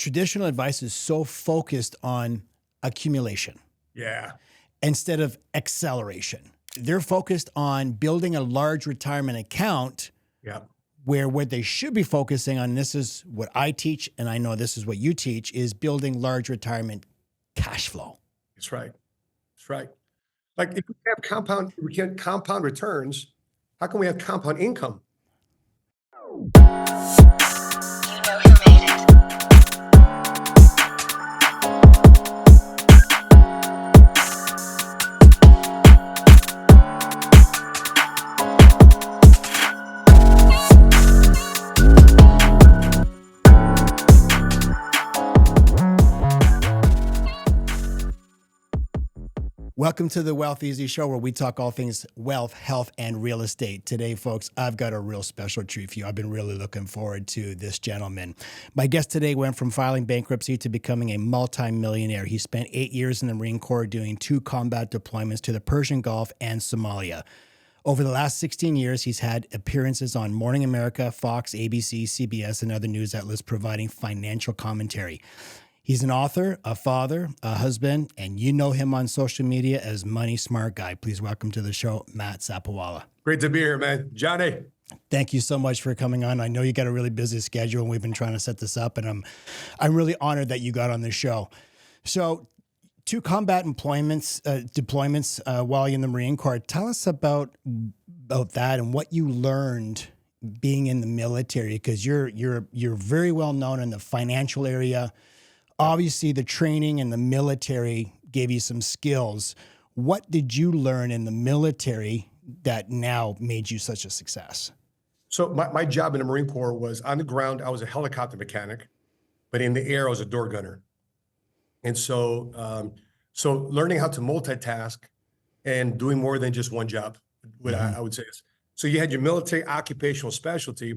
traditional advice is so focused on accumulation. Yeah. Instead of acceleration. They're focused on building a large retirement account. Yeah. Where what they should be focusing on, this is what I teach, and I know this is what you teach, is building large retirement cash flow. That's right. That's right. Like if we can't compound returns, how can we have compound income? You know who made it. Welcome to the Wealth Eazy Show, where we talk all things wealth, health, and real estate. Today, folks, I've got a real special treat for you. I've been really looking forward to this gentleman. My guest today went from filing bankruptcy to becoming a multimillionaire. He spent 8 years in the Marine Corps doing 2 combat deployments to the Persian Gulf and Somalia. Over the last 16 years, he's had appearances on Morning America, Fox, ABC, CBS, and other news outlets providing financial commentary. He's an author, a father, a husband, and you know him on social media as Money Smart Guy. Please welcome to the show, Matt Sapaula. Great to be here, man. Johnny. Thank you so much for coming on. I know you got a really busy schedule, and we've been trying to set this up, and I'm really honored that you got on this show. So, 2 combat deployments while you're in the Marine Corps. Tell us about that and what you learned being in the military, because you're very well known in the financial area. Obviously, the training in the military gave you some skills. What did you learn in the military that now made you such a success? So my job in the Marine Corps was on the ground. I was a helicopter mechanic, but in the air, I was a door gunner. And so learning how to multitask and doing more than just one job, what I would say is. So you had your military occupational specialty,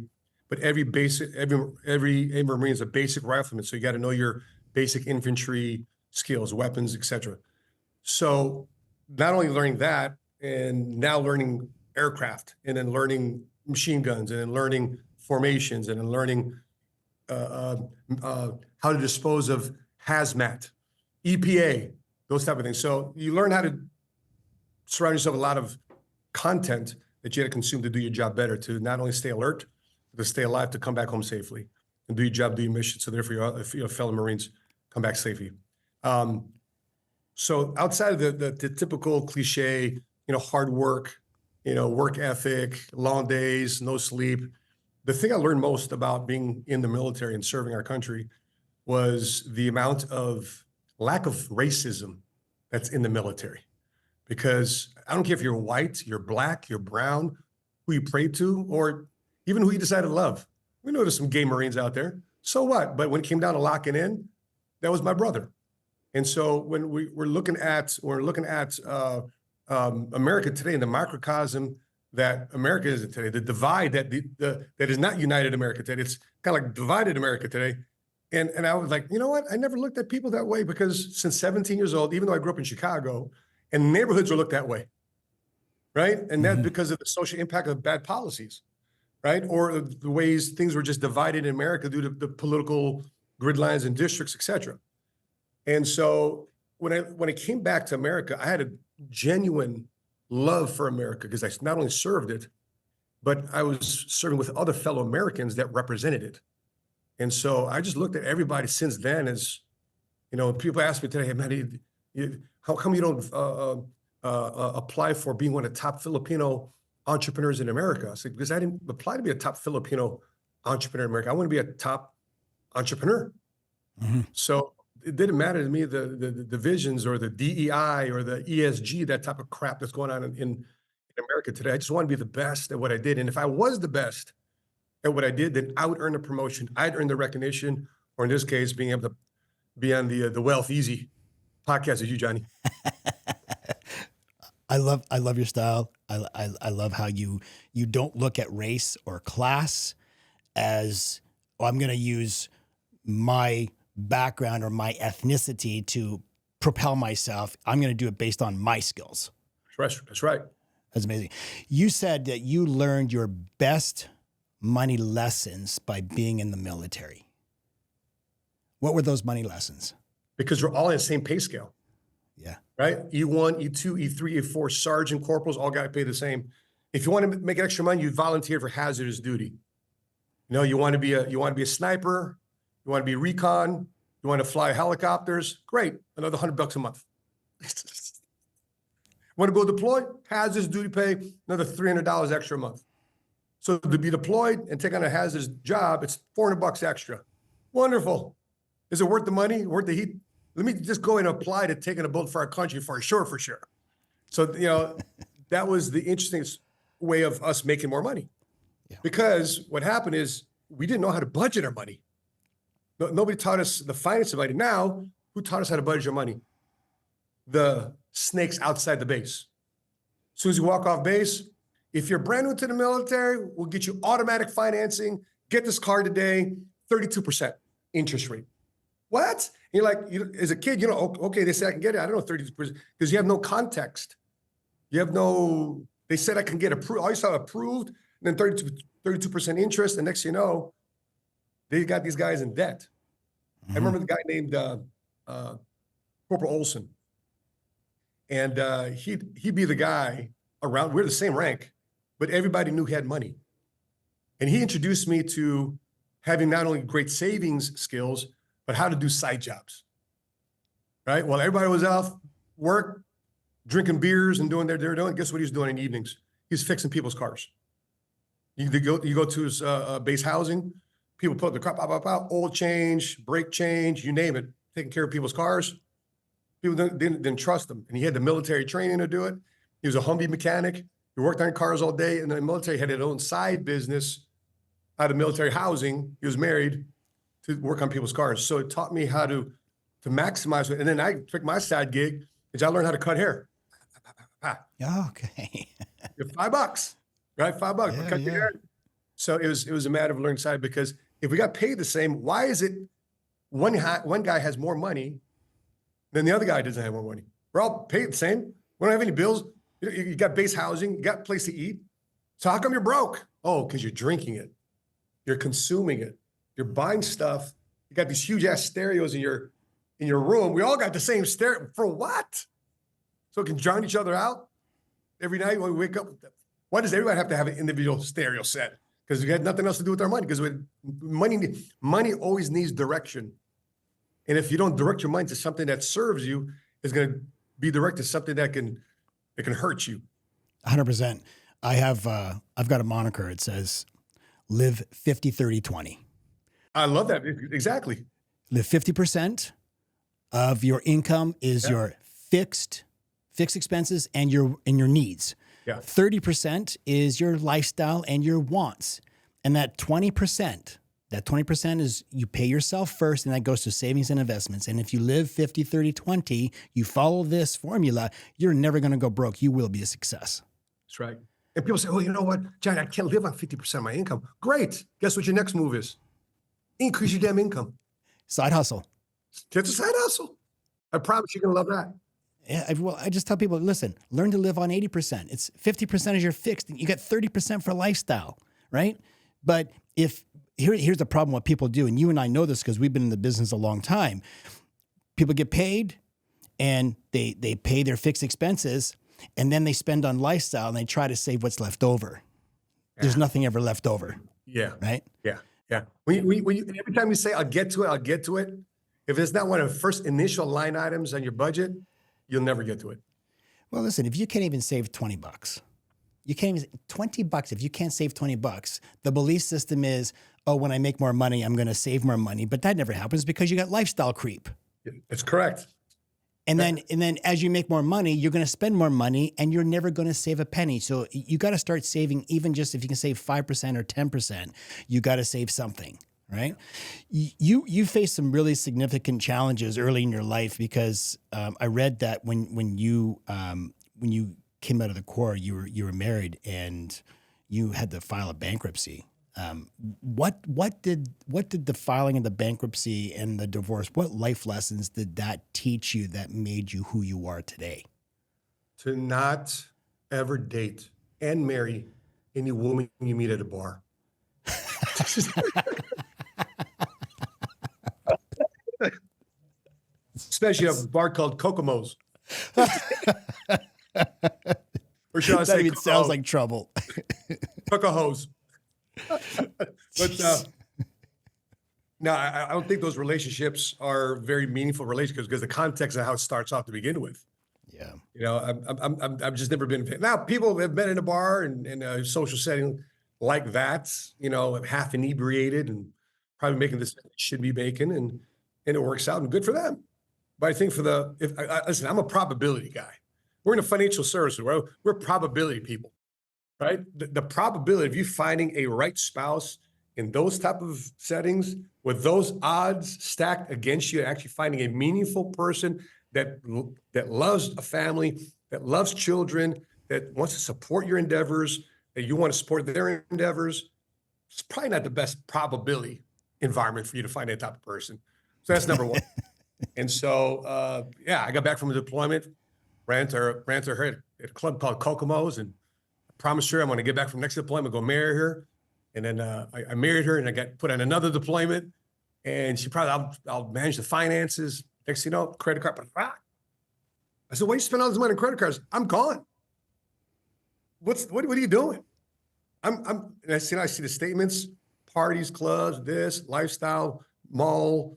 but every Marine is a basic rifleman. So you got to know your basic infantry skills, weapons, etc. So not only learning that, and now learning aircraft, and then learning machine guns, and then learning formations, and then learning how to dispose of hazmat, EPA, those type of things. So you learn how to surround yourself with a lot of content that you had to consume to do your job better, to not only stay alert, but to stay alive, to come back home safely and do your job, do your mission. So therefore your fellow Marines come back safely. So outside of the typical cliche, hard work, work ethic, long days, no sleep, the thing I learned most about being in the military and serving our country was the amount of lack of racism that's in the military. Because I don't care if you're white, you're black, you're brown, who you pray to, or even who you decide to love. We know there's some gay Marines out there. So what? But when it came down to locking in, that was my brother. And so when we're looking at America today, and the microcosm that America is today, the divide that that is not united America today, it's kind of like divided America today. And I was like, you know what? I never looked at people that way, because since 17 years old, even though I grew up in Chicago, and neighborhoods are looked that way, right? And that's because of the social impact of bad policies, right? Or the ways things were just divided in America due to the political grid lines and districts, et cetera. And so when I came back to America, I had a genuine love for America, because I not only served it, but I was serving with other fellow Americans that represented it. And so I just looked at everybody since then as, people ask me today, hey, man, how come you don't apply for being one of the top Filipino entrepreneurs in America? I said, because I didn't apply to be a top Filipino entrepreneur in America. I want to be a top entrepreneur. So it didn't matter to me the divisions or the DEI or the ESG, that type of crap that's going on in America today. I just want to be the best at what I did. And if I was the best at what I did, then I would earn a promotion. I'd earn the recognition, or in this case, being able to be on the Wealth Eazy podcast with you, Johnny. I love your style. I love how you don't look at race or class as, I'm going to use my background or my ethnicity to propel myself. I'm going to do it based on my skills. That's right. That's amazing. You said that you learned your best money lessons by being in the military. What were those money lessons? because we're all in the same pay scale, Yeah. right? E1, E2, E3, E4, sergeant, corporals, all got to pay the same. If you want to make extra money, you volunteer for hazardous duty. You know, you want to be a sniper, you want to be recon, you want to fly helicopters, great, another $100 a month. Want to go deploy? Hazardous duty pay, another $300 extra a month. So to be deployed and take on a hazardous job, it's $400 extra. Wonderful. Is it worth the money, worth the heat? Let me just go and apply to taking a bullet for our country for sure, for sure. So, you know, that was the interesting way of us making more money. Yeah. Because what happened is we didn't know how to budget our money. Nobody taught us the finance of money. Now, who taught us how to budget our money? The snakes outside the base. As soon as you walk off base, if you're brand new to the military, we'll get you automatic financing. Get this car today, 32% interest rate. What? You're like, as a kid, you know, okay, they say I can get it. I don't know 32% because you have no context. You have no, they said I can get approved. All you saw approved, and then 32% interest. And next thing you know, they got these guys in debt. I remember the guy named Corporal Olson. And he'd be the guy around, we're the same rank, but everybody knew he had money. And he introduced me to having not only great savings skills, but how to do side jobs, right? While everybody was off work, drinking beers and doing what they're doing, guess what he was doing in the evenings? He's fixing people's cars. You go to his base housing, people put the crap out, oil change, brake change, you name it, taking care of people's cars. People didn't trust him. And he had the military training to do it. He was a Humvee mechanic. He worked on cars all day. And the military had his own side business out of military housing. He was married to work on people's cars. So it taught me how to maximize it. And then I took my side gig is I learned how to cut hair. Okay. $5, right? $5. Yeah, Cut your hair. So it was a matter of learning side because if we got paid the same, why is it one guy has more money than the other guy doesn't have more money? We're all paid the same. We don't have any bills. You got base housing, you got a place to eat. So how come you're broke? Oh, because you're drinking it. You're consuming it. You're buying stuff. You got these huge ass stereos in your room. We all got the same stereo. For what? So it can drown each other out every night when we wake up. Why does everybody have to have an individual stereo set? Because we had nothing else to do with our money. Because money always needs direction. And if you don't direct your mind to something that serves you, it's going to be directed to something that can hurt you. 100%. I've got a moniker. It says, live 50, 30, 20. I love that. Exactly. Live 50% of your income is your fixed expenses and your needs. Yeah. 30% is your lifestyle and your wants. And that 20% is you pay yourself first, and that goes to savings and investments. And if you live 50, 30, 20, you follow this formula, you're never going to go broke. You will be a success. That's right. And people say, oh, you know what, Johnny, I can't live on 50% of my income. Great. Guess what your next move is? Increase your damn income. Side hustle. Get a side hustle. I promise you're going to love that. Yeah, well, I just tell people, listen, learn to live on 80%. It's 50% is your fixed. You got 30% for lifestyle, right? But here's the problem what people do, and you and I know this because we've been in the business a long time. People get paid and they pay their fixed expenses, and then they spend on lifestyle and they try to save what's left over. Yeah. There's nothing ever left over. Yeah. Right? Yeah. Yeah. When you, every time you say, I'll get to it, if it's not one of the first initial line items on your budget, you'll never get to it. Well, listen, if you can't even save $20, you can't even $20. If you can't save $20, the belief system is, oh, when I make more money, I'm going to save more money. But that never happens because you got lifestyle creep. That's correct. And then as you make more money, you're going to spend more money and you're never going to save a penny. So you got to start saving, even just if you can save 5% or 10%, you got to save something, right? You faced some really significant challenges early in your life because I read that when you came out of the Corps, you were married and you had to file a bankruptcy. What did the filing of the bankruptcy and the divorce, what life lessons did that teach you that made you who you are today? To not ever date and marry any woman you meet at a bar. especially a bar called 𝐶𝐿𝐒. Or should I That say even sounds like trouble. 𝐶𝐿𝐒. But no, I don't think those relationships are very meaningful relationships because the context of how it starts off to begin with. Yeah. You know, I've just never been. Now, people have been in a bar and in a social setting like that, you know, half inebriated and probably making this should be making, and it works out and good for them. But I think for listen, I'm a probability guy. We're in a financial services world. We're probability people, right? The probability of you finding a right spouse in those type of settings with those odds stacked against you, actually finding a meaningful person that loves a family, that loves children, that wants to support your endeavors, that you want to support their endeavors, it's probably not the best probability environment for you to find that type of person. So that's number one. And so, yeah, I got back from a deployment, ran to her at a club called 𝐶𝐿𝐒, and I promised her I'm going to get back from next deployment, go marry her. And then I married her, and I got put on another deployment, and she probably, I'll manage the finances. Next thing you know, credit card. I said, why you spend all this money on credit cards? I'm gone. What are you doing? And I see the statements, parties, clubs, this, lifestyle, mall,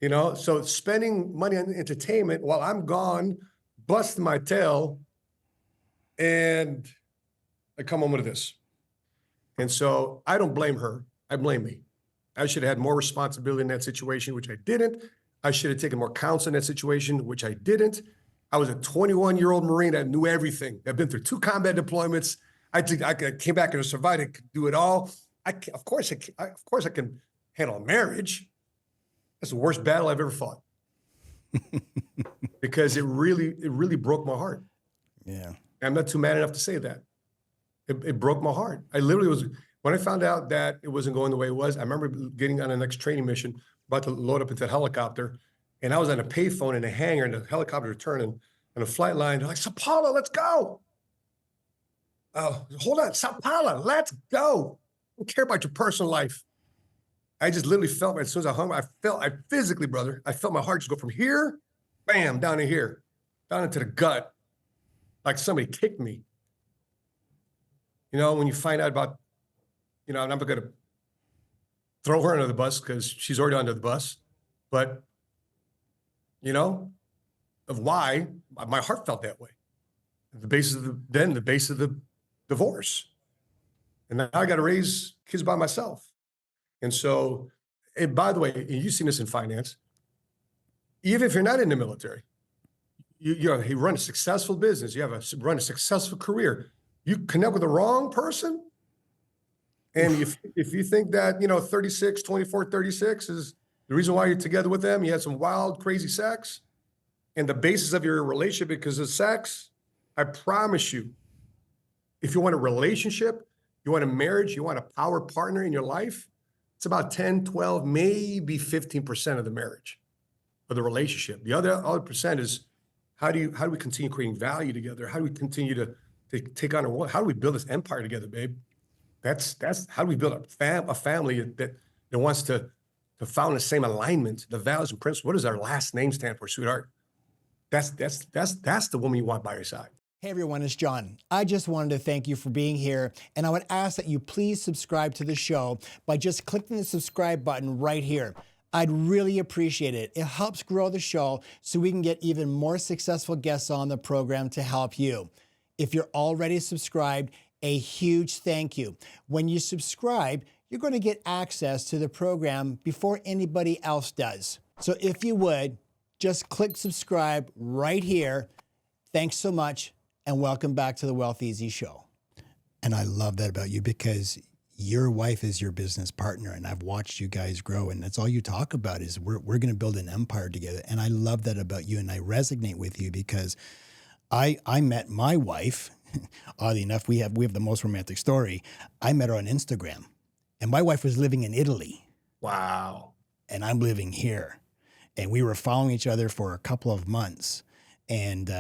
you know, so spending money on entertainment while I'm gone, busting my tail, and I come home with this. And so I don't blame her. I blame me. I should have had more responsibility in that situation, which I didn't. I should have taken more counsel in that situation, which I didn't. I was a 21-year-old Marine that knew everything. I've been through 2 combat deployments. I came back and survived. I could do it all. Of course I can handle a marriage. That's the worst battle I've ever fought. Because it really broke my heart. Yeah. I'm not too mad enough to say that. It broke my heart. I literally was, when I found out that it wasn't going the way it was, I remember getting on the next training mission, about to load up into the helicopter, and I was on a payphone in a hangar, and the helicopter was turning, and the flight line, they're like, Sapaula, let's go. Hold on, Sapaula, let's go. I don't care about your personal life. I just literally felt, as soon as I hung, I physically, brother, I felt my heart just go from here, bam, down to here, down into the gut, like somebody kicked me. You know, when you find out about, you know, I'm not going to throw her under the bus because she's already under the bus, but, you know, of why my heart felt that way. The basis of the divorce. And now I got to raise kids by myself. And so, and by the way, and you've seen this in finance, even if you're not in the military, you run a successful business, run a successful career, you connect with the wrong person. And if you think that, you know, 24, 36 is the reason why you're together with them, you had some wild, crazy sex, and the basis of your relationship because of sex, I promise you, if you want a relationship, you want a marriage, you want a power partner in your life, it's about 10, 12, maybe 15% of the marriage, of the relationship. The other percent is how do we continue creating value together? How do we continue to take on how do we build this empire together, babe? That's how do we build a family that wants to found the same alignment, the values and principles. What does our last name stand for, sweetheart? That's the woman you want by your side. Hey everyone, it's John. I just wanted to thank you for being here, and I would ask that you please subscribe to the show by just clicking the subscribe button right here. I'd really appreciate it. It helps grow the show so we can get even more successful guests on the program to help you. If you're already subscribed, a huge thank you. When you subscribe, you're going to get access to the program before anybody else does. So if you would, just click subscribe right here. Thanks so much, and welcome back to the Wealth Eazy Show. And I love that about you because your wife is your business partner, and I've watched you guys grow, and that's all you talk about is we're going to build an empire together. And I love that about you, and I resonate with you because I met my wife. Oddly enough, we have the most romantic story. I met her on Instagram, and my wife was living in Italy. Wow. And I'm living here. And we were following each other for a couple of months. And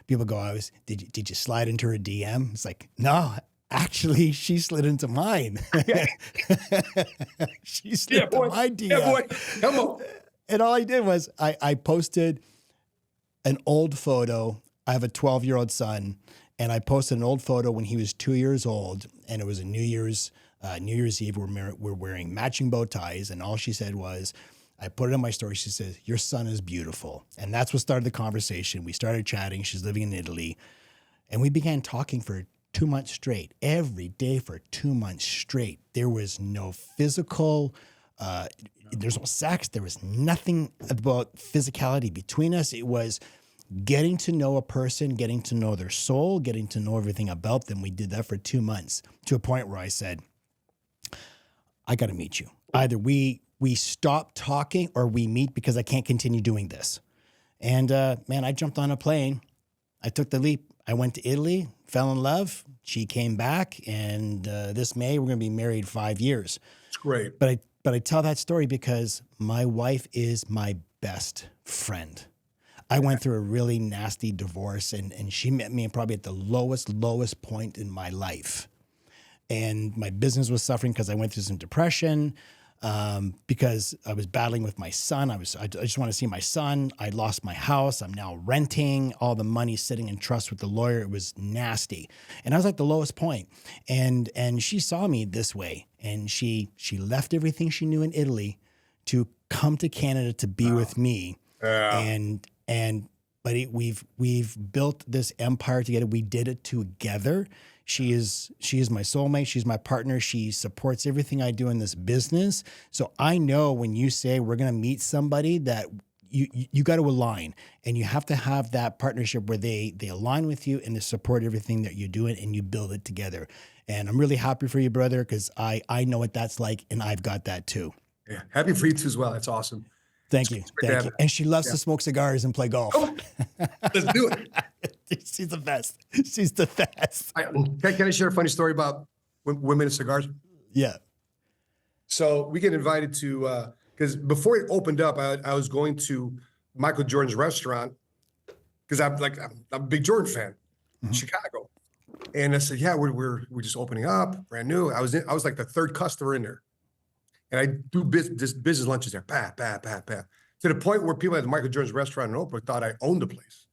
people go, did you slide into her DM? It's like, no, actually, she slid into mine. She slid into my DM. Yeah, boy. Come on. And all I did was I posted an old photo. I have a 12-year-old son, and I posted an old photo when he was 2 years old, and it was a New Year's Eve. We're wearing matching bow ties, and all she said was, I put it on my story. She says, "Your son is beautiful," and that's what started the conversation. We started chatting. She's living in Italy, and we began talking for 2 months straight, every day for 2 months straight. There was no physical. There's no sex. There was nothing about physicality between us. It was getting to know a person, getting to know their soul, getting to know everything about them. We did that for 2 months to a point where I said, I got to meet you. Either we stop talking or we meet because I can't continue doing this. And man, I jumped on a plane. I took the leap. I went to Italy, fell in love. She came back, and this May we're going to be married 5 years. It's great. But I tell that story because my wife is my best friend. I went through a really nasty divorce, and she met me probably at the lowest point in my life. And my business was suffering because I went through some depression, because I was battling with my son. I just want to see my son. I lost my house. I'm now renting. All the money sitting in trust with the lawyer. It was nasty. And I was at the lowest point. And she saw me this way. And she left everything she knew in Italy to come to Canada to be with me. We've built this empire together. We did it together. She is my soulmate. She's my partner. She supports everything I do in this business. So I know when you say we're going to meet somebody that you got to align, and you have to have that partnership where they align with you and they support everything that you're doing, and you build it together. And I'm really happy for you, brother, because I know what that's like, and I've got that too. Yeah. Happy for you too as well. That's awesome. Thank you. Thank you. And she loves to smoke cigars and play golf. Let's do it. She's the best. She's the best. Can I share a funny story about women and cigars? Yeah. So we get invited to, because before it opened up, I was going to Michael Jordan's restaurant, because I'm a big Jordan fan in Chicago. And I said, yeah, we're just opening up, brand new. I was like the third customer in there. And I do business lunches there, to the point where people at the Michael Jordan's restaurant in Oakbrook thought I owned the place.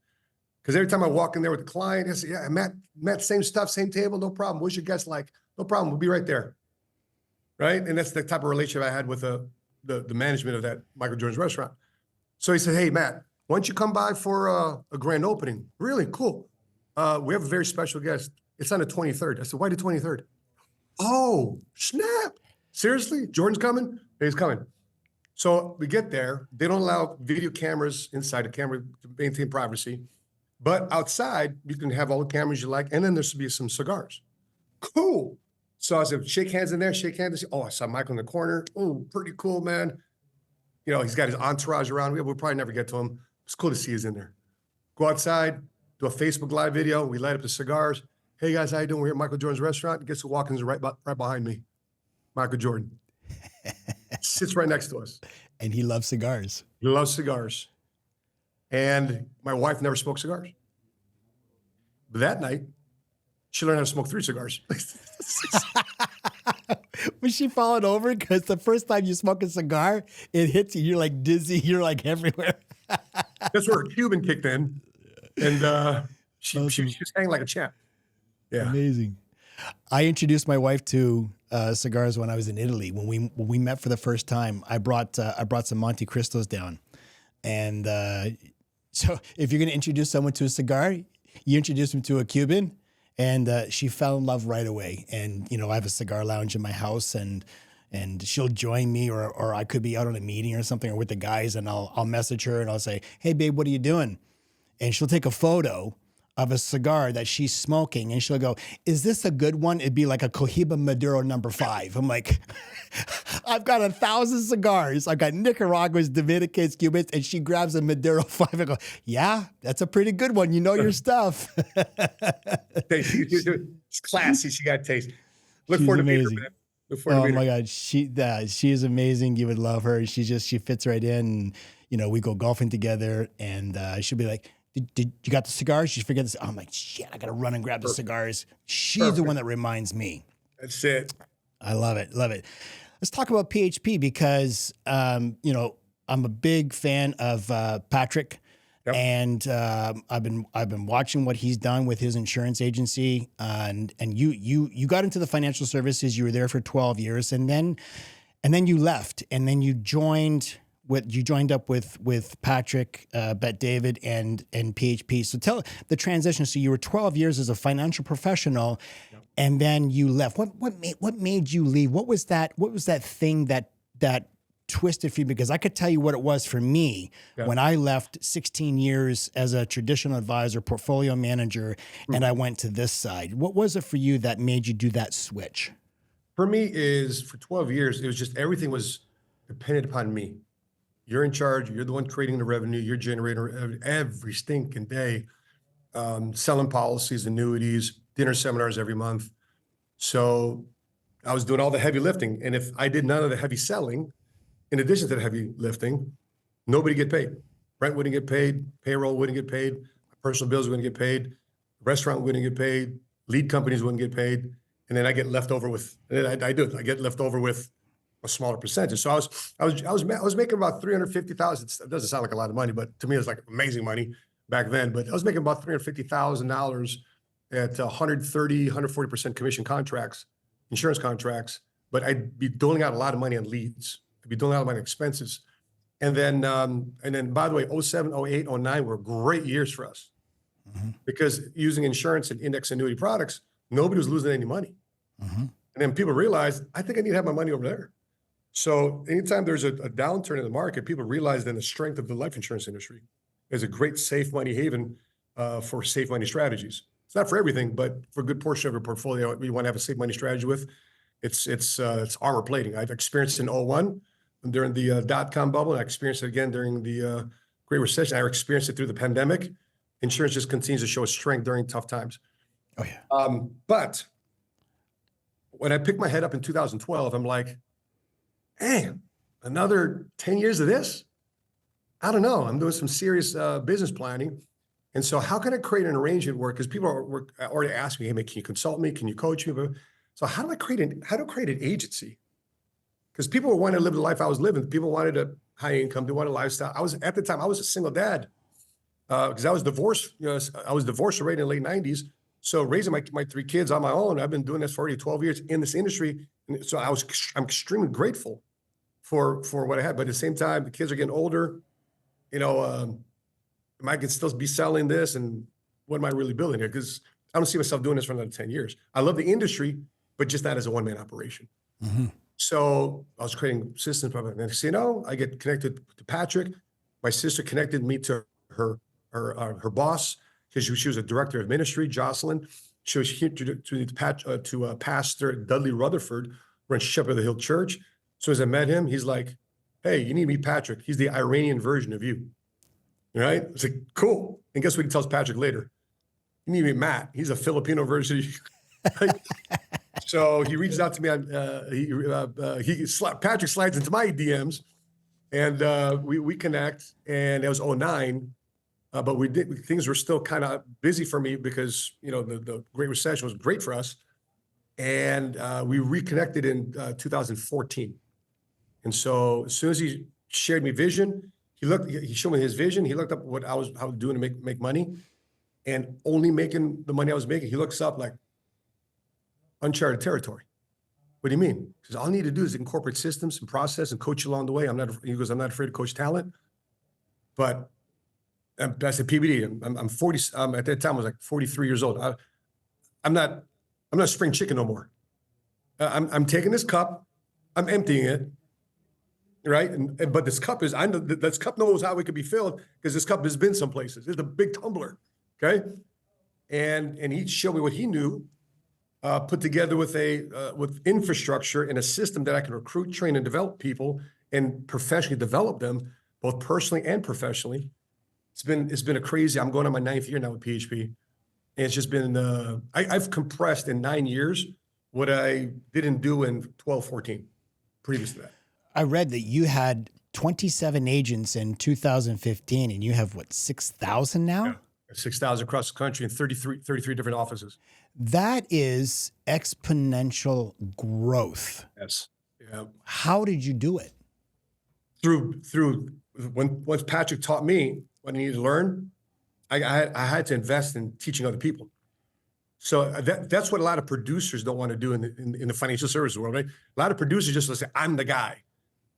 Because every time I walk in there with a client, I say, yeah, Matt, same stuff, same table, no problem. What's your guest like? No problem, we'll be right there. Right? And that's the type of relationship I had with the management of that Michael Jordan's restaurant. So he said, hey, Matt, why don't you come by for a grand opening? Really? Cool. We have a very special guest. It's on the 23rd. I said, why the 23rd? Oh, snap. Seriously? Jordan's coming? He's coming. So we get there. They don't allow video cameras inside the camera to maintain privacy. But outside, you can have all the cameras you like. And then there should be some cigars. Cool. So I said, shake hands in there, shake hands. Oh, I saw Michael in the corner. Oh, pretty cool, man. You know, he's got his entourage around. We'll probably never get to him. It's cool to see he's in there. Go outside, do a Facebook Live video. We light up the cigars. Hey, guys, how you doing? We're here at Michael Jordan's restaurant. Guess who walks in right behind me? Michael Jordan. Sits right next to us. And he loves cigars. He loves cigars. And my wife never smoked cigars. But that night, she learned how to smoke 3 cigars. Was she falling over? Because the first time you smoke a cigar, it hits you. You're like dizzy. You're like everywhere. That's where Cuban kicked in. And she was hanging like a champ. Yeah. Amazing. I introduced my wife to cigars when I was in Italy. When we met for the first time, I brought some Monte Cristos down. And so if you're going to introduce someone to a cigar, you introduce them to a Cuban. And she fell in love right away. And, you know, I have a cigar lounge in my house, and she'll join me, or I could be out on a meeting or something, or with the guys, and I'll message her and I'll say, hey, babe, what are you doing? And she'll take a photo of a cigar that she's smoking, and she'll go, is this a good one? It'd be like a Cohiba Maduro number 5. I'm like, I've got 1,000 cigars. I've got Nicaraguas, Dominicans, Cubans, and she grabs a Maduro 5 and go, yeah, that's a pretty good one. You know your stuff. It's classy. She got taste. Look She's forward to amazing. meeting her, man. Look forward to Oh meeting my her. God. She is amazing. You would love her. She fits right in. And, you know, we go golfing together, and she'll be like, Did you got the cigars? You forget this. I'm like, shit, I got to run and grab the cigars. She's the one that reminds me. That's it. I love it. Love it. Let's talk about PHP because, you know, I'm a big fan of Patrick. Yep. And I've been watching what he's done with his insurance agency, and you got into the financial services. You were there for 12 years, and then you left, and then you joined up with Patrick, Bet David, and PHP. So tell the transition. So you were 12 years as a financial professional, and then you left. What made you leave? What was that thing that twisted for you? Because I could tell you what it was for me when I left 16 years as a traditional advisor, portfolio manager, and I went to this side. What was it for you that made you do that switch? For me is for 12 years, it was just everything was dependent upon me. You're in charge. You're the one creating the revenue. You're generating revenue every stinking day, selling policies, annuities, dinner seminars every month. So I was doing all the heavy lifting. And if I did none of the heavy selling, in addition to the heavy lifting, nobody get paid. Rent wouldn't get paid. Payroll wouldn't get paid. Personal bills wouldn't get paid. Restaurant wouldn't get paid. Lead companies wouldn't get paid. And then I get left over with, I get left over with a smaller percentage. So I was making about $350,000. It doesn't sound like a lot of money, but to me, it was like amazing money back then. But I was making about $350,000 at 140% commission contracts, insurance contracts. But I'd be doling out a lot of money on leads. I'd be doling out a lot of expenses. And then by the way, 07, 08, 09 were great years for us because using insurance and index annuity products, nobody was losing any money. And then people realized, I think I need to have my money over there. So anytime there's a downturn in the market, people realize then the strength of the life insurance industry is a great safe money haven for safe money strategies. It's not for everything, but for a good portion of your portfolio, you want to have a safe money strategy with. It's armor plating. I've experienced it in 01 during the dot-com bubble. And I experienced it again during the Great Recession. I experienced it through the pandemic. Insurance just continues to show its strength during tough times. Oh yeah. But when I picked my head up in 2012, I'm like, hey, another 10 years of this? I don't know. I'm doing some serious business planning. And so how can I create an arrangement where, because people were already asking me, hey, man, can you consult me? Can you coach me? So how do I create an agency? Because people wanted to live the life I was living. People wanted a high income. They wanted a lifestyle. At the time, I was a single dad because I was divorced. I was divorced already in the late 90s. So raising my three kids on my own, I've been doing this for already 12 years in this industry. And so I'm extremely grateful for what I had. But at the same time, the kids are getting older. I could still be selling this, and what am I really building here? Because I don't see myself doing this for another 10 years. I love the industry, but just not as a one-man operation. So I was creating systems. And next thing you know, I get connected to Patrick. My sister connected me to her boss because she was a director of ministry, Jocelyn. She was here to Pastor Dudley Rutherford, runs Shepherd of the Hill Church. So as I met him, he's like, hey, you need to meet Patrick. He's the Iranian version of you. Right? It's like, cool. And guess what he tells Patrick later? You need to meet Matt. He's a Filipino version of you. Right? So he reaches out to me. Patrick slides into my DMs, and we connect. And it was 09, but things were still kind of busy for me because the Great Recession was great for us, and we reconnected in 2014. And so as soon as he shared me vision, he showed me his vision. He looked up what I was doing to make money, and only making the money I was making. He looks up like uncharted territory. What do you mean? Because all I need to do is incorporate systems and process and coach along the way. He goes, I'm not afraid to coach talent, but that's a PBD. I'm 40. At that time, I was like 43 years old. I'm not spring chicken no more. I'm taking this cup, I'm emptying it. Right. But this cup this cup knows how it could be filled because this cup has been some places. It's a big tumbler. Okay. And he showed me what he knew, put together with infrastructure and a system that I can recruit, train, and develop people and professionally develop them, both personally and professionally. It's been a crazy, I'm going on my 9th year now with PHP. And it's just been, I've compressed in 9 years what I didn't do in 12, 14 previous to that. I read that you had 27 agents in 2015 and you have 6,000 now? Yeah. 6,000 across the country in 33 different offices. That is exponential growth. Yes. Yeah. How did you do it? Once Patrick taught me, what I needed to learn, I had to invest in teaching other people. So that's what a lot of producers don't want to do in the financial services world, right? A lot of producers just say, I'm the guy.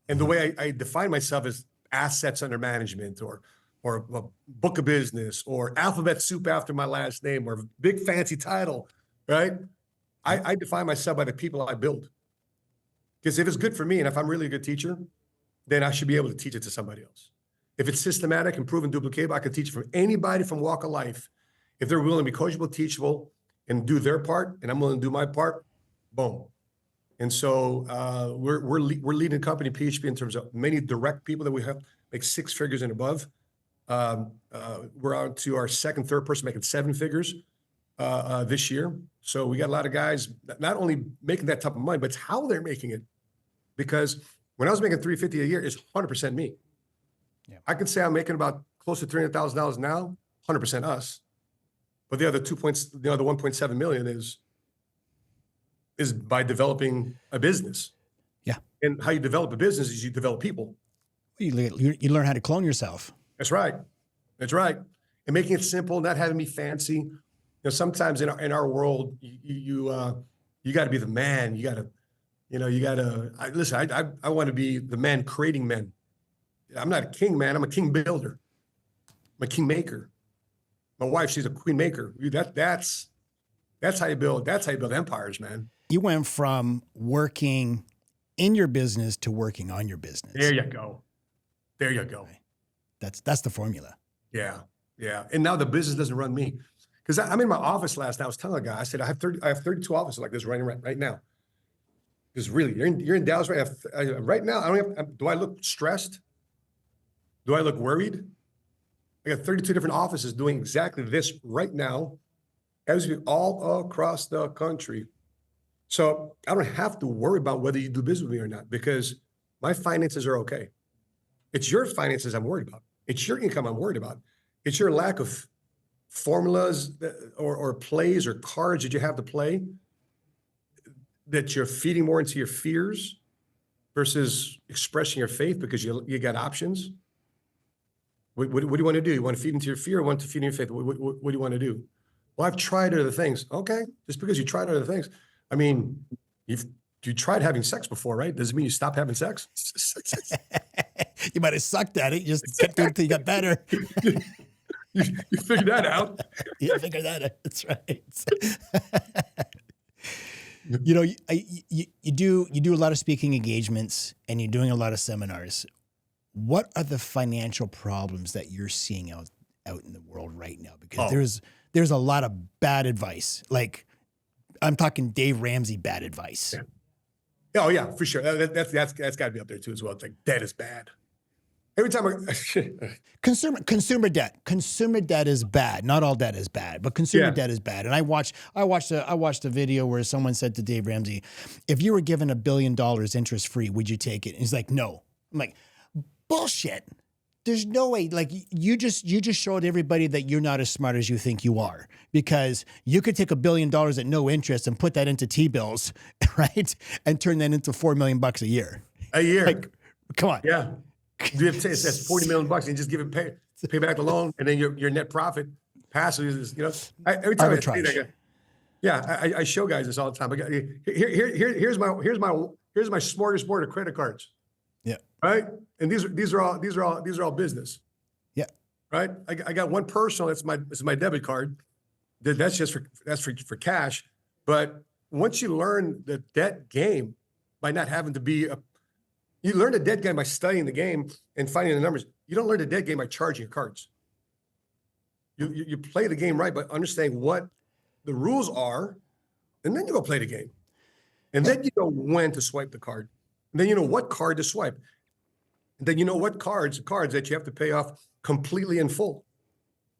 And the way I define myself is assets under management or a book of business or alphabet soup after my last name or big fancy title, right? I define myself by the people I build. Because if it's good for me and if I'm really a good teacher, then I should be able to teach it to somebody else. If it's systematic and proven duplicatable, I can teach it from anybody from walk of life. If they're willing to be coachable, teachable, and do their part, and I'm willing to do my part, boom. And so we're leading the company PHP in terms of many direct people that we have make 6 figures and above. We're on to our second, third person making 7 figures this year. So we got a lot of guys not only making that type of money, but it's how they're making it. Because when I was making $350 a year, it's 100% me. Yeah. I could say I'm making about close to $300,000 now, 100% us. But the other the 1.7 million is by developing a business. Yeah. And how you develop a business is you develop people. You learn how to clone yourself. That's right. That's right. And making it simple, not having me fancy. You know, sometimes in our world, you got to be the man. You got to, listen, I want to be the man creating men. I'm not a king man. I'm a king builder. I'm a king maker. My wife, she's a queen maker. That's how you build empires, man. You went from working in your business to working on your business. There you go. There you go. Right. That's the formula. Yeah. Yeah. And now the business doesn't run me. Because I'm in my office last night. I was telling a guy, I said, I have 32 offices like this running right now. Because really, you're in Dallas right now. Do I look stressed? Do I look worried? I got 32 different offices doing exactly this right now, as we all across the country. So I don't have to worry about whether you do business with me or not, because my finances are okay. It's your finances I'm worried about. It's your income I'm worried about. It's your lack of formulas or plays or cards that you have to play that you're feeding more into your fears versus expressing your faith because you got options. What do you want to do? You want to feed into your fear or want to feed into your faith? What do you want to do? Well, I've tried other things. Okay. Just because you tried other things. I mean, you tried having sex before, right? Does it mean you stop having sex? You might have sucked at it. You just kept doing it until you got better. You figured that out. You figured that out. That's right. You know, you do a lot of speaking engagements and you're doing a lot of seminars. What are the financial problems that you're seeing out in the world right now? Because there's a lot of bad advice. Like I'm talking Dave Ramsey bad advice. Yeah. Oh yeah, for sure. That's got to be up there too as well. It's like debt is bad. Every time consumer debt is bad. Not all debt is bad, but consumer debt is bad. And I watched a video where someone said to Dave Ramsey, if you were given $1 billion interest free, would you take it? And he's like, no. I'm like, bullshit. There's no way. Like you just showed everybody that you're not as smart as you think you are, because you could take $1 billion at no interest and put that into T-bills, right? And turn that into $4 million a year. A year. Like, come on. Yeah. That's $40 million and you just give it pay back the loan, and then your net profit passes. You know, every time Arbitrage. I say that, I show guys this all the time. Here's my smorgasbord of credit cards. Yeah. Right. And these are all business. Yeah. Right. I got one personal. It's my debit card. That's just for cash. But once you learn the debt game by not having to be you learn the debt game by studying the game and finding the numbers. You don't learn the debt game by charging your cards. You play the game right by understanding what the rules are, and then you go play the game. And then you know when to swipe the card. And then you know what card to swipe. And then you know what cards that you have to pay off completely in full.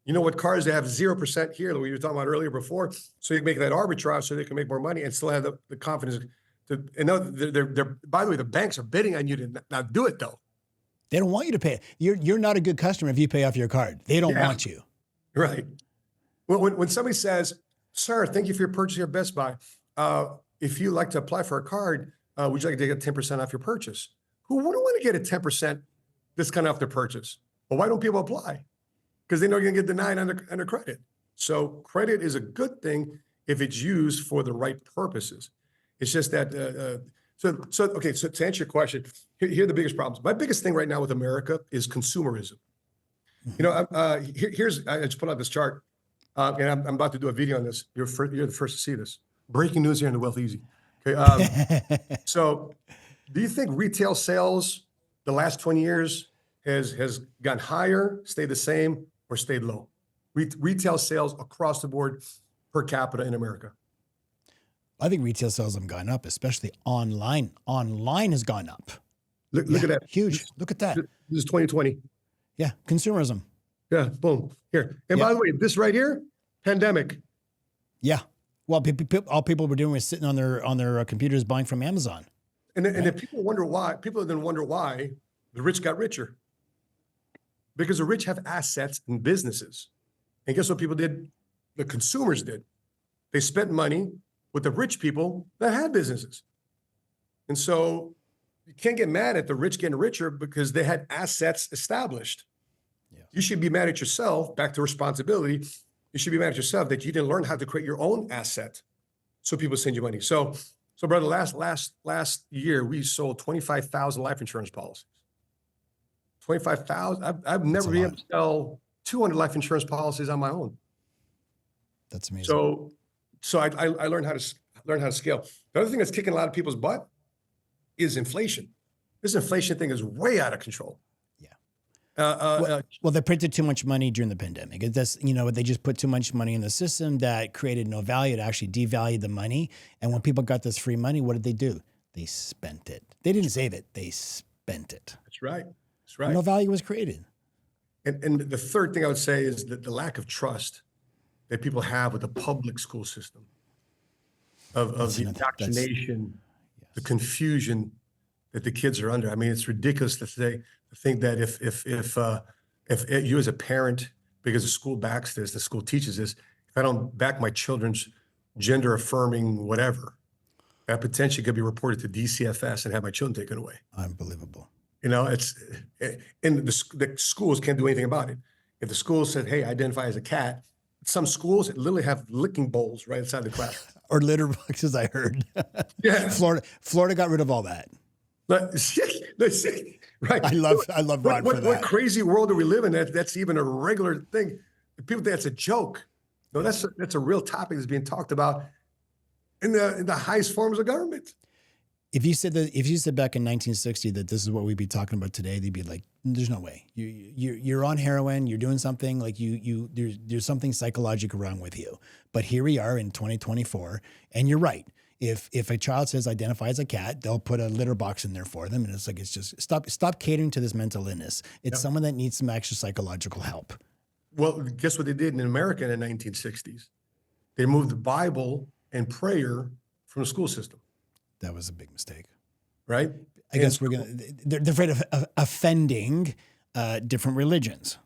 You know what cards that have 0% here, that we were talking about earlier before, so you can make that arbitrage so they can make more money and still have the confidence. And they're by the way, the banks are bidding on you to not do it though. They don't want you to pay. You're not a good customer if you pay off your card. They don't want you. Right. Well, when somebody says, "Sir, thank you for your purchase here at Best Buy. If you'd like to apply for a card, would you like to get 10% off your purchase?" Who wouldn't want to get a 10% discount off their purchase? Well, why don't people apply? because they know you're going to get denied under credit. So credit is a good thing if it's used for the right purposes. It's just that, so to answer your question, here are the biggest problems. My biggest thing right now with America is consumerism. You know, I just put out this chart, and I'm about to do a video on this. You're the first to see this. Breaking news here in the Wealth Eazy. Okay, so do you think retail sales the last 20 years has gone higher, stayed the same, or stayed low? Retail sales across the board per capita in America. I think retail sales have gone up, especially online. Online has gone up. Look at that. Huge. Look at that. This is 2020. Yeah, consumerism. Yeah, boom. Here. And by the way, this right here, pandemic. Yeah. Well, all people were doing was sitting on their computers buying from Amazon. And then people then wonder why the rich got richer. Because the rich have assets and businesses. And guess what people did? The consumers did. They spent money with the rich people that had businesses. And so you can't get mad at the rich getting richer because they had assets established. Yeah. You should be mad at yourself, back to responsibility. You should be mad at yourself that you didn't learn how to create your own asset. So people send you money. So brother, last year, we sold 25,000 life insurance policies. 25,000. I've never been able to sell 200 life insurance policies on my own. That's amazing. So I learned how to scale. The other thing that's kicking a lot of people's butt is inflation. This inflation thing is way out of control. Yeah. Well, they printed too much money during the pandemic. They just put too much money in the system that created no value. It actually devalued the money. And when people got this free money, what did they do? They spent it. They didn't save it. They spent it. That's right. That's right. No value was created. And the third thing I would say is that the lack of trust that people have with the public school system, of the indoctrination, the confusion that the kids are under. I mean, it's ridiculous to think that if you as a parent, because the school backs this, the school teaches this, if I don't back my children's gender affirming whatever, that potentially could be reported to DCFS and have my children taken away. Unbelievable. You know, and the schools can't do anything about it. If the school said, hey, identify as a cat, some schools literally have licking bowls right inside the class. Or litter boxes, I heard. Yeah. Florida got rid of all that. Right. I love Rod for that. What crazy world do we live in that's even a regular thing? People think that's a joke. No, that's a real topic that's being talked about in the highest forms of government. If you said back in 1960 that this is what we'd be talking about today, they'd be like, "There's no way. You're on heroin. You're doing something like there's something psychological wrong with you." But here we are in 2024, and you're right. If a child says identify as a cat, they'll put a litter box in there for them, and it's just stop catering to this mental illness. It's someone that needs some extra psychological help. Well, guess what they did in America in the 1960s? They moved the Bible and prayer from the school system. That was a big mistake, right? I guess they're afraid of offending different religions.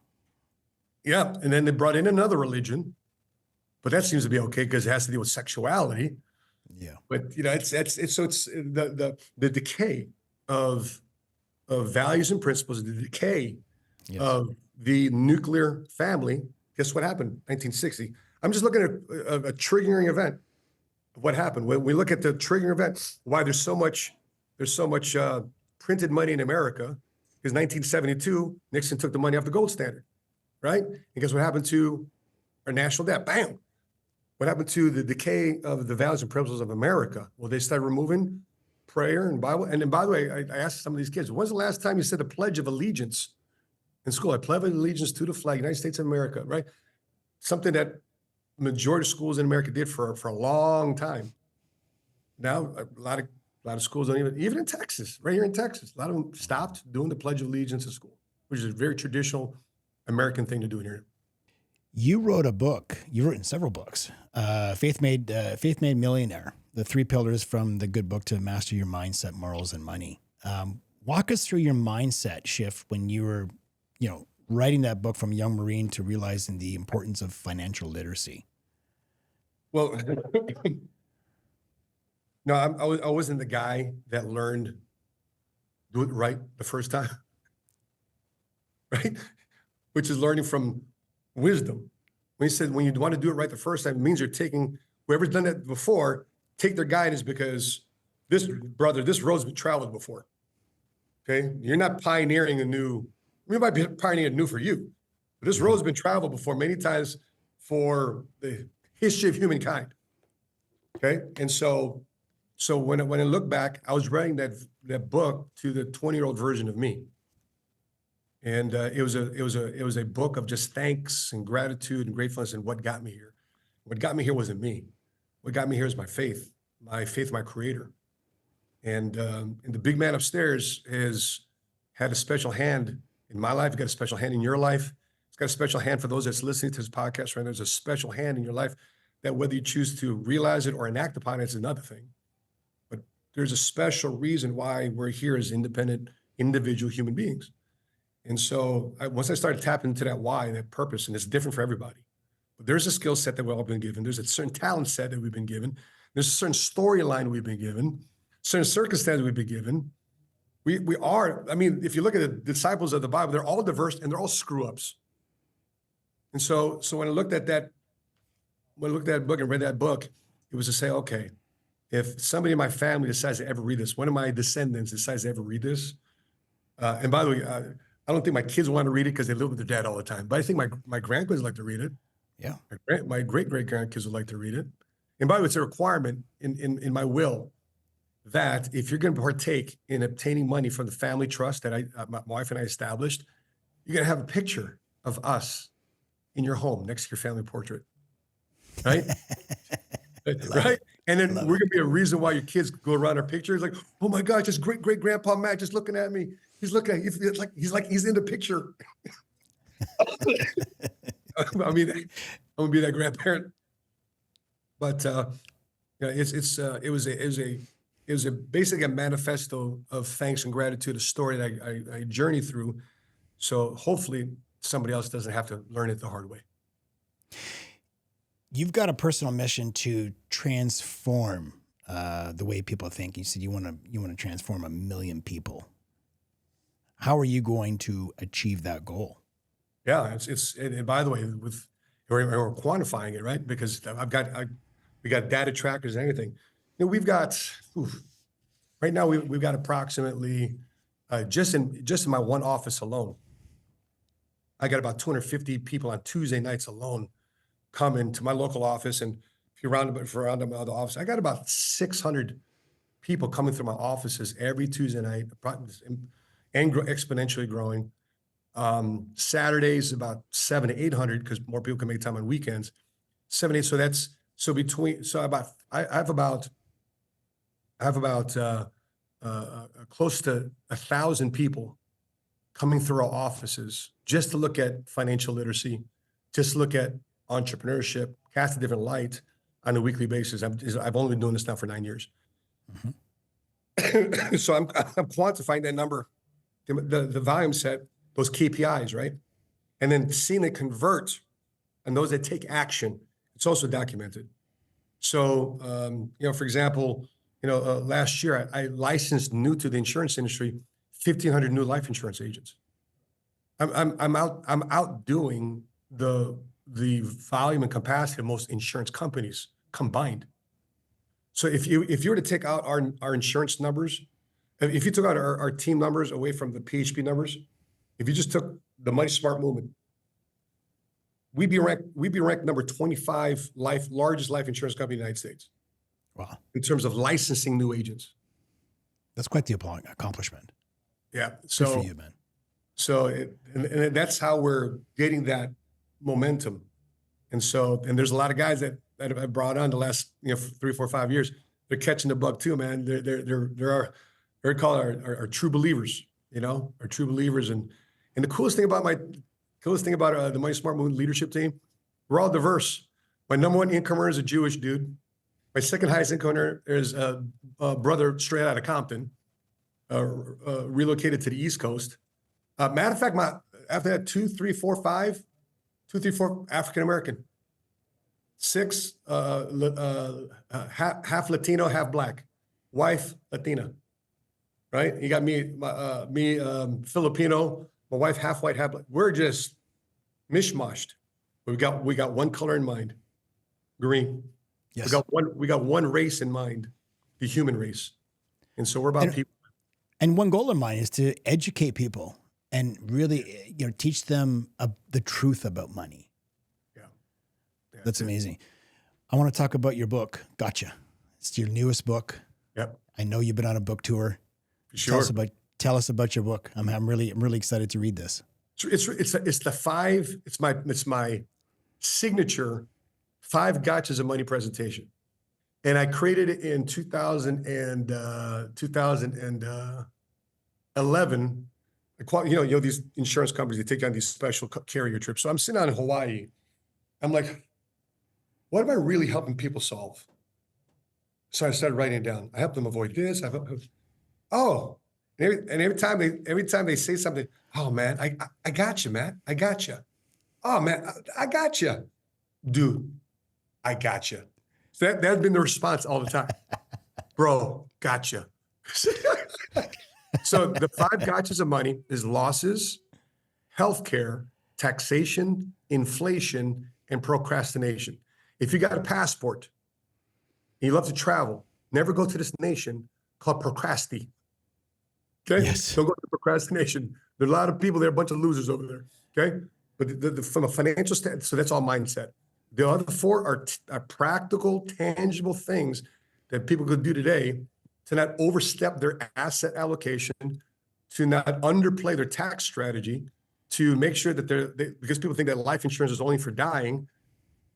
Yeah, and then they brought in another religion, but that seems to be okay because it has to deal with sexuality. Yeah, but it's the decay of values and principles, the decay of the nuclear family. Guess what happened? 1960. I'm just looking at a triggering event. What happened when we look at the triggering event? Why there's so much printed money in America? Because 1972, Nixon took the money off the gold standard, right? And guess what happened to our national debt? Bam! What happened to the decay of the values and principles of America? Well, they started removing prayer and Bible. And then, by the way, I asked some of these kids, when's the last time you said the Pledge of Allegiance in school? I pledge allegiance to the flag, United States of America, right? Something that majority of schools in America did for a long time. Now, a lot of schools don't even in Texas, right here in Texas, a lot of them stopped doing the Pledge of Allegiance in school, which is a very traditional American thing to do here. You wrote a book. You wrote in several books. Faith Made Millionaire: The 3 Pillars from the Good Book to Master Your Mindset, Morals, and Money. Walk us through your mindset shift when you were, writing that book from young Marine to realizing the importance of financial literacy. Well, no, I wasn't the guy that learned do it right the first time, right? Which is learning from wisdom. When he said, when you want to do it right the first time, it means you're taking whoever's done it before, take their guidance, because this road's been traveled before. Okay. You're not pioneering a new, we might be pioneering new for you, but this road's been traveled before many times for the history of humankind. Okay. And so when I look back, I was writing that book to the 20-year-old version of me. And it was a book of just thanks and gratitude and gratefulness and what got me here. What got me here wasn't me. What got me here is my faith in my creator. And the big man upstairs has had a special hand in my life. He's got a special hand in your life. It's got a special hand for those that's listening to this podcast right now. There's a special hand in your life that whether you choose to realize it or enact upon it is another thing. But there's a special reason why we're here as independent, individual human beings. And so once I started tapping into that why, that purpose, and it's different for everybody. But there's a skill set that we've all been given. There's a certain talent set that we've been given. There's a certain storyline we've been given, certain circumstances we've been given. We are, I mean, if you look at the disciples of the Bible, they're all diverse and they're all screw-ups. And so when I looked at that book and read that book, it was to say, okay, if somebody in my family decides to ever read this, one of my descendants decides to ever read this, and by the way, I don't think my kids want to read it because they live with their dad all the time, but I think my grandkids like to read it. Yeah. My great-great-grandkids would like to read it. And by the way, it's a requirement in my will that if you're going to partake in obtaining money from the family trust that my wife and I established, you're going to have a picture of us in your home next to your family portrait, right? Right? And then we're going to be a reason why your kids go around our pictures like, oh my gosh, just great-great-grandpa Matt just looking at me. He's looking at he's in the picture. I mean, I'm gonna be that grandparent, but it was basically a manifesto of thanks and gratitude, a story that I journey through. So hopefully somebody else doesn't have to learn it the hard way. You've got a personal mission to transform the way people think. You said you want to transform 1 million people. How are you going to achieve that goal? Yeah, and by the way, we're quantifying it, right? Because we got data trackers and everything. You know, we've got right now we've got approximately just in my one office alone, I got about 250 people on Tuesday nights alone coming to my local office, and if you round them other office, I got about 600 people coming through my offices every Tuesday night, and exponentially growing. Saturdays about 700 to 800 because more people can make time on weekends. 7, 8. I have about close to 1,000 people coming through our offices just to look at financial literacy, just to look at entrepreneurship, cast a different light on a weekly basis. I've only been doing this now for 9 years. Mm-hmm. So I'm quantifying that number, the volume set, those KPIs, right? And then seeing it convert, and those that take action, it's also documented. So, for example, last year I licensed new to the insurance industry, 1,500 new life insurance agents. I'm outdoing the volume and capacity of most insurance companies combined. So if you were to take out our insurance numbers, if you took out our team numbers away from the PHP numbers, if you just took the Money Smart movement, we'd be ranked number 25 largest life insurance company in the United States. Wow. In terms of licensing new agents. That's quite the accomplishment. Yeah. So, good for you, man. So, and that's how we're getting that momentum. And there's a lot of guys that I've brought on the last 3, 4, 5 years. They're catching the bug too, man. They're called our true believers, our true believers. And the coolest thing about the Money Smart Movement leadership team, we're all diverse. My number one income earner is a Jewish dude. My second highest income earner is a brother straight out of Compton, relocated to the East Coast. Matter of fact, after that, 2, 3, 4, 5, 2, 3, 4 African American, 6 half Latino, half Black, wife Latina, right? You got me Filipino, my wife half white, half Black. We're just mishmashed. We got one color in mind, green. Yes. We got one race in mind, the human race. And so we're about people. And one goal in mind is to educate people and really, teach them the truth about money. Yeah. That's amazing. I want to talk about your book, 𝐑𝐄𝐋𝐿. It's your newest book. Yep. I know you've been on a book tour. For sure. Tell us about your book. I'm really excited to read this. It's my signature 5 gotchas of money presentation. And I created it in 2011. These insurance companies, they take you on these special carrier trips. So I'm sitting out in Hawaii. I'm like, what am I really helping people solve? So I started writing it down. I help them avoid this. Every time they say something, oh man, I got you, Matt. I got you. Oh man, I got you, dude. I got you. So that's been the response all the time, bro. Gotcha. So the 5 gotchas of money is losses, healthcare, taxation, inflation, and procrastination. If you got a passport and you love to travel, never go to this nation called procrasti. Okay? Yes. Don't go to procrastination. There are a lot of people there, a bunch of losers over there. Okay? But from a financial standpoint, so that's all mindset. The other 4 are practical, tangible things that people could do today to not overstep their asset allocation, to not underplay their tax strategy, to make sure that because people think that life insurance is only for dying.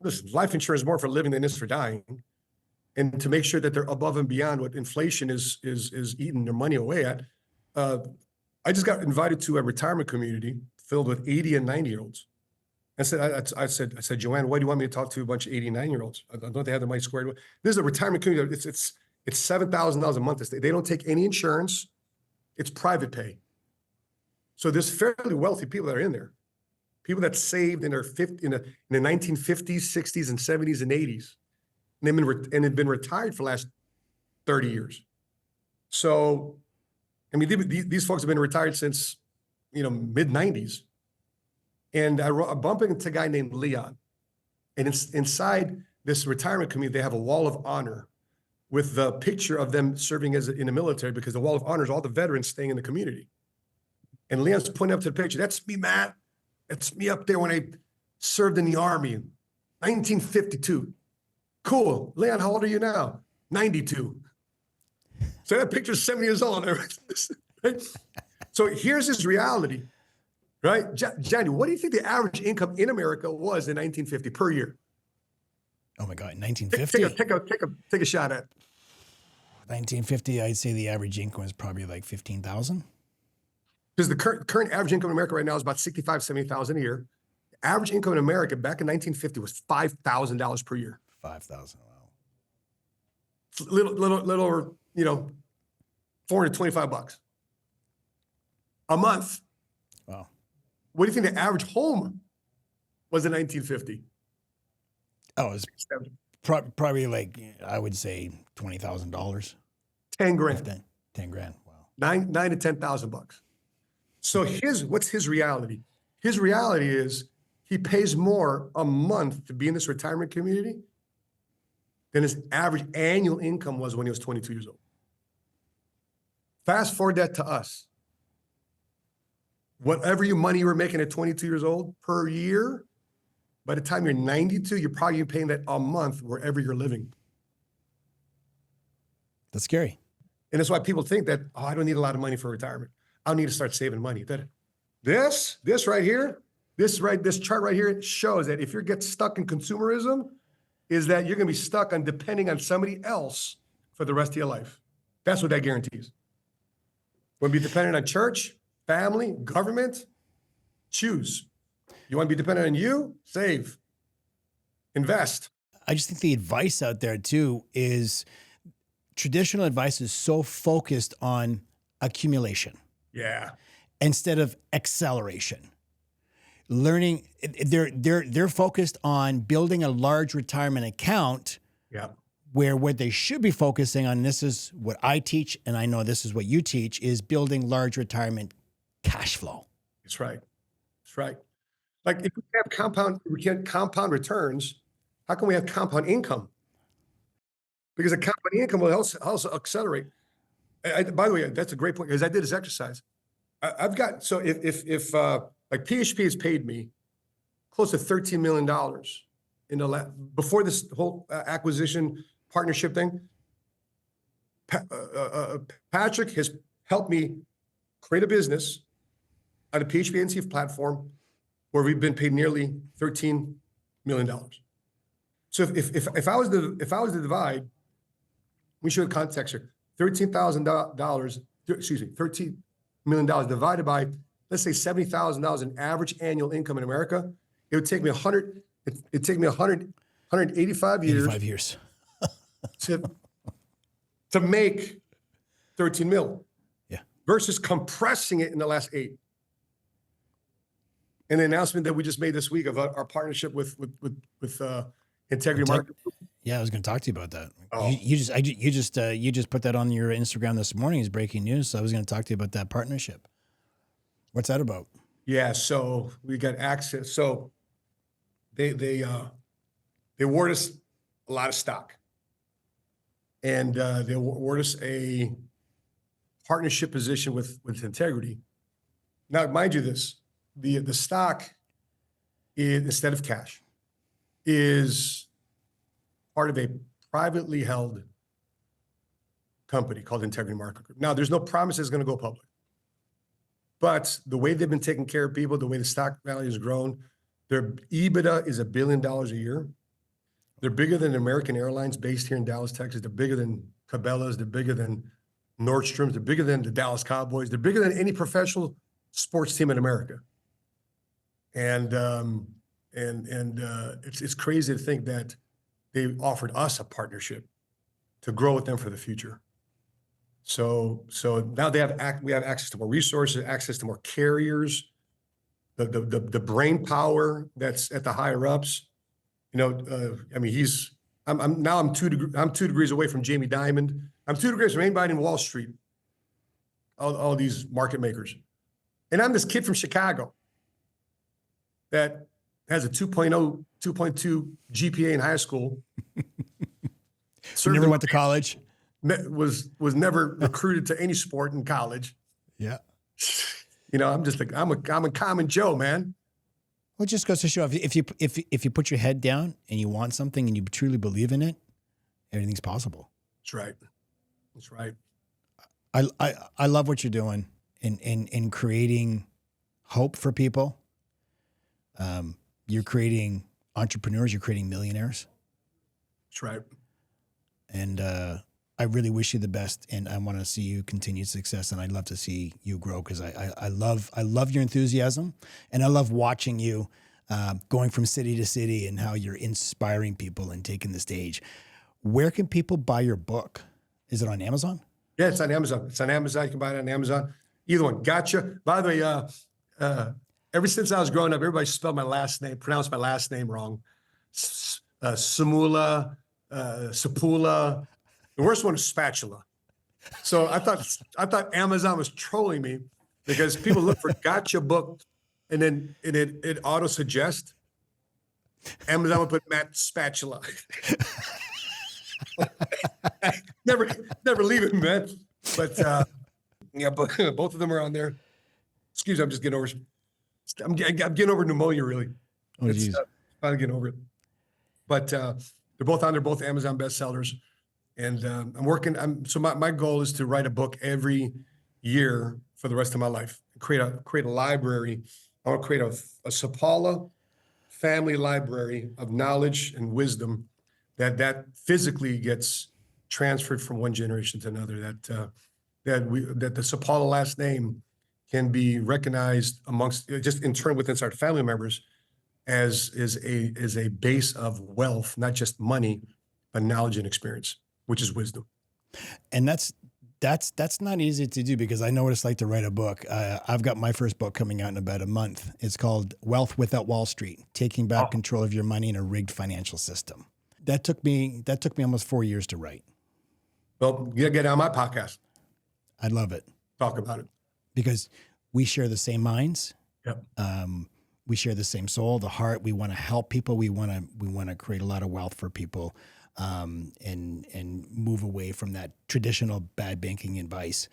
Listen, life insurance is more for living than it is for dying. And to make sure that they're above and beyond what inflation is eating their money away at. I just got invited to a retirement community filled with 80 and 90-year-olds. I said, Joanne, why do you want me to talk to a bunch of 80 and 90-year-olds? Don't they have their money squared away? This is a retirement community. It's $7,000 a month. They don't take any insurance. It's private pay. So there's fairly wealthy people that are in there. People that saved in the 1950s, 60s, and 70s and 80s, and have been retired for the last 30 years. So, I mean, these folks have been retired since, mid 90s. And I bumped into a guy named Leon. And inside this retirement community, they have a wall of honor with the picture of them serving in the military, because the wall of honor is all the veterans staying in the community. And Leon's pointing up to the picture. That's me, Matt. That's me up there when I served in the Army in 1952. Cool. Leon, how old are you now? 92. So that picture's 7 years old. Right? So here's his reality, right? Johnny, what do you think the average income in America was in 1950 per year? Oh my God, 1950? Take a shot at it. 1950, I'd say the average income was probably like 15,000. Because the current average income in America right now is about 65, 70,000 a year. The average income in America back in 1950 was $5,000 per year. 5,000, wow. It's little over, $425 a month. Wow. What do you think the average home was in 1950? Oh, it was probably like, I would say $20,000. 10 grand. 10 grand, wow. $9,000 to $10,000. So what's his reality? His reality is he pays more a month to be in this retirement community than his average annual income was when he was 22 years old. Fast forward that to us. Whatever money you were making at 22 years old per year, by the time you're 92, you're probably paying that a month wherever you're living. That's scary. And that's why people think that, I don't need a lot of money for retirement. I need to start saving money. This right here, this chart right here shows that if you get stuck in consumerism, is that you're going to be stuck on depending on somebody else for the rest of your life. That's what that guarantees. Want to be dependent on church, family, government? Choose. You want to be dependent on you? Save. Invest. I just think the advice out there too is traditional advice is so focused on accumulation. Yeah. Instead of acceleration. Learning, they're focused on building a large retirement account. Yeah. Where what they should be focusing on, this is what I teach, and I know this is what you teach, is building large retirement cash flow. That's right. That's right. Like if we can't compound returns, how can we have compound income? Because a compound income will also accelerate. By the way, that's a great point because I did this exercise. I've got, so if like PHP has paid me close to $13 million in the before this whole acquisition partnership thing, Patrick has helped me create a business on a PHP NCF platform where we've been paid nearly $13 million. So if I was to divide, we should have context here, $13,000, excuse me, $13 million divided by, let's say $70,000 in average annual income in America, it would take me 185 years. 85 years. to make 13 mil. Yeah. Versus compressing it in the last 8. And the announcement that we just made this week of our partnership with Integrity Market. Yeah, I was going to talk to you about that. Oh. You just put that on your Instagram this morning as breaking news. So I was going to talk to you about that partnership. What's that about? Yeah, so we got access. So they award us a lot of stock, and they award us a partnership position with Integrity. Now, mind you, the stock is, instead of cash, is part of a privately held company called Integrity Market Group. Now, there's no promise it's going to go public, but the way they've been taking care of people, the way the stock value has grown, their EBITDA is $1 billion a year. They're bigger than American Airlines based here in Dallas, Texas. They're bigger than Cabela's. They're bigger than Nordstrom's. They're bigger than the Dallas Cowboys. They're bigger than any professional sports team in America. And it's crazy to think that they offered us a partnership to grow with them for the future. So now we have access to more resources, access to more carriers, the brain power that's at the higher ups. You know, I mean, I'm 2 degrees away from Jamie Dimon. I'm 2 degrees from anybody in Wall Street. All these market makers, and I'm this kid from Chicago that has a 2.0, 2.2 GPA in high school. You never went to college. Was never recruited to any sport in college. Yeah. You know, I'm a common Joe, man. Well, it just goes to show if you put your head down and you want something and you truly believe in it, everything's possible. That's right. That's right. I love what you're doing in creating hope for people. You're creating entrepreneurs. You're creating millionaires. That's right. And I really wish you the best, and I want to see you continue success, and I'd love to see you grow because I love your enthusiasm, and I love watching you going from city to city and how you're inspiring people and taking the stage. Where can people buy your book? Is it on Amazon? Yeah, it's on Amazon. It's on Amazon. You can buy it on Amazon. Either one. Gotcha. By the way, ever since I was growing up, everybody pronounced my last name wrong. Sapaula. The worst one is spatula. So I thought Amazon was trolling me because people look for gotcha book and then it auto suggest. Amazon would put Matt Spatula. never leave it, man. But yeah, but both of them are on there. Excuse me, I'm just getting over. I'm getting over pneumonia, really. Oh, geez. Finally getting over it. But they're both on there, both Amazon bestsellers. And I'm working. So my goal is to write a book every year for the rest of my life. Create a library. I want to create a Sapaula family library of knowledge and wisdom that physically gets transferred from one generation to another. That the Sapaula last name can be recognized amongst just in turn within our family members as a base of wealth, not just money, but knowledge and experience, which is wisdom. And that's not easy to do because I know what it's like to write a book. I've got my first book coming out in about a month. It's called Wealth Without Wall Street: Taking Back Control of Your Money in a Rigged Financial System. That took me almost 4 years to write. Well, you gotta get on my podcast. I'd love it. Talk about it. Because we share the same minds. Yep. we share the same soul, the heart. We want to help people. We want to create a lot of wealth for people, and move away from that traditional bad banking advice.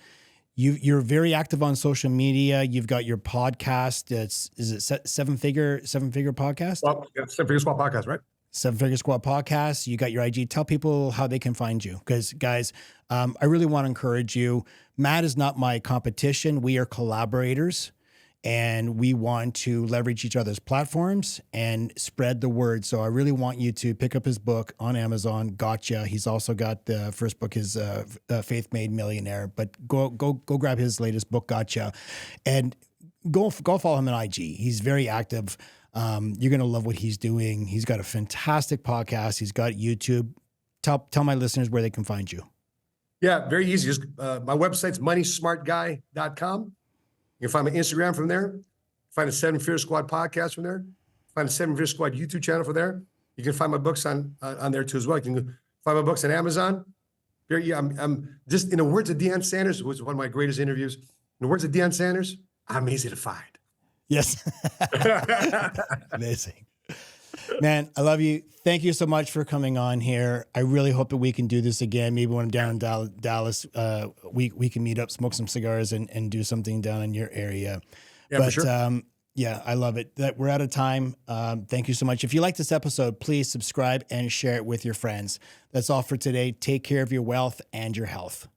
You're very active on social media. You've got your podcast. Is it seven figure podcast? Well, yeah, Seven Figure Squad podcast, right? Seven Figure Squad podcast. You got your IG. Tell people how they can find you. Because guys, I really want to encourage you. Matt is not my competition. We are collaborators, and we want to leverage each other's platforms and spread the word. So I really want you to pick up his book on Amazon, 𝐑𝐄𝐋𝐿. He's also got the first book, his Faith Made Millionaire. But go grab his latest book, 𝐑𝐋𝐿, and go follow him on IG. He's very active. You're gonna love what he's doing. He's got a fantastic podcast. He's got YouTube. Tell my listeners where they can find you. Yeah, very easy. Just my website's moneysmartguy.com. You can find my Instagram from there. Find the Seven Figure Squad podcast from there. Find the Seven Figure Squad YouTube channel from there. You can find my books on there too as well. You can find my books on Amazon. I'm just, in the words of Deion Sanders, which was one of my greatest interviews. In the words of Deion Sanders, I'm easy to find. Yes. Amazing. Man, I love you. Thank you so much for coming on here. I really hope that we can do this again. Maybe when I'm down in Dallas, we can meet up, smoke some cigars, and do something down in your area. Yeah, but for sure. yeah, I love it. That we're out of time. Thank you so much. If you like this episode, please subscribe and share it with your friends. That's all for today. Take care of your wealth and your health.